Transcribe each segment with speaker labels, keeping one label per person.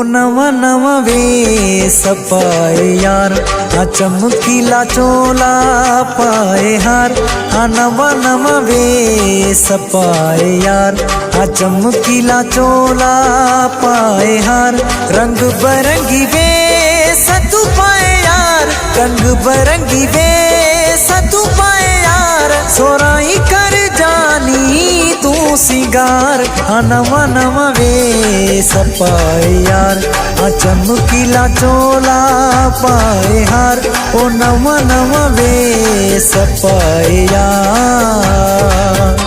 Speaker 1: नवा नवा वेस पाए यार, हाँ चमकीला चोला पाए हार। हाँ नवा नवा वेस पाए यार, हाँ चमकीला चोला पाए हार। रंग बरंगी वेस तू पाए यार, रंग बरंगी वेस तू पाए यार। सोराई कर जानी तू सिंगार, हाँ नवा नवा वेस पाए यार, हाँ चमकीला चोला पाए हार। ओ नवा नवा वेस पाए यार।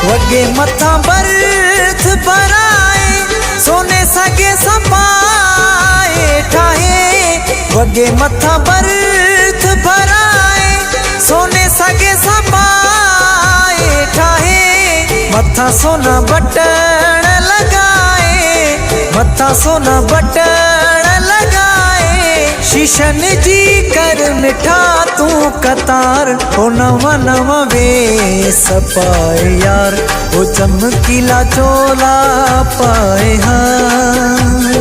Speaker 1: वगे मथा बर्थ भराए, सोने सगे सपाए ठाहे। वगे मथा बर्थ भराए, सोने सगे सपाए ठाहे। मथा सोना बटन लगाए, मथा सोना बटन लगाए। शीशन जी कर मिठा तू कतार, ओ नवा नवा वेस पाए यार, ओ चमकीला चोला पाए हार।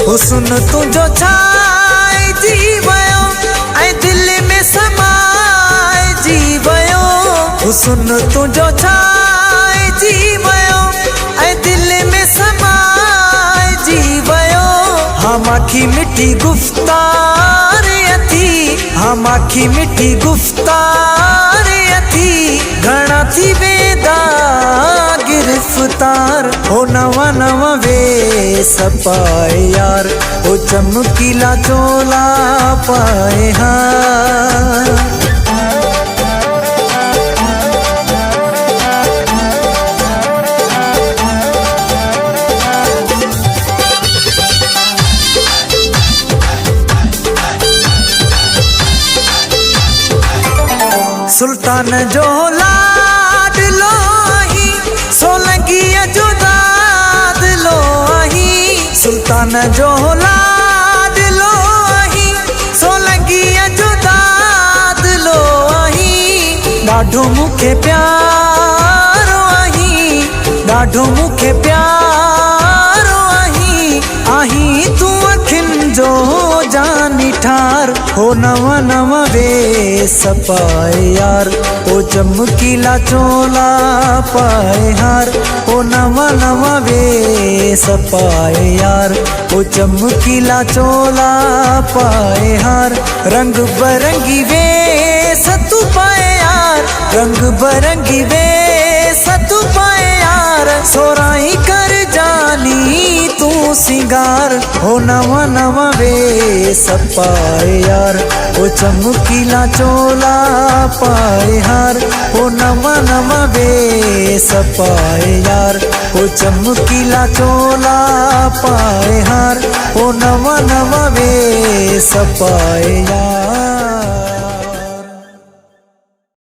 Speaker 1: हुस्न तुझो छाए जीवयो, ऐ दिल में समाए जीवयो। हुस्न तुझो छाए जीवयो, ऐ दिल में समाए जीवयो। हम आखी मिठी गुफ्तार अथी, हम आखी मिठी गुफ्तार अथी। घना थी बेदा गिरफ्तार, हो नवा नवा वेस पाए यार, ओ चमकीला चोला पाए हार। सुल्तान जो लाड लो आही, सोलंकिया जो दाद लो आही। सुल्तान जो लाड लो आही, सोलंकिया जो दाद लो आही। ॾाढो मूंखे प्यारो आही, ॾाढो मूंखे प्यारो आही। आही तू अखियुनि जो जानी ठार, हो नवा नवा वेस पाए यार, ओ चमकीला चोला पाए हार। ओ नवा नवा वेस पाए यार, ओ चमकीला चोला पाए हार। रंग बरंगी वेस तू पाए यार, रंग बरंगी वेस तू पाए यार। सोराई कर जानी तू सिंगार, हो नवा नवा वेस पाए यार, ओ चमकीला चोला पाए हार। ओ नवा नवा वेस पाए यार, ओ चमकीला चोला पाए हार। ओ नवा नवा वेस पाए यार।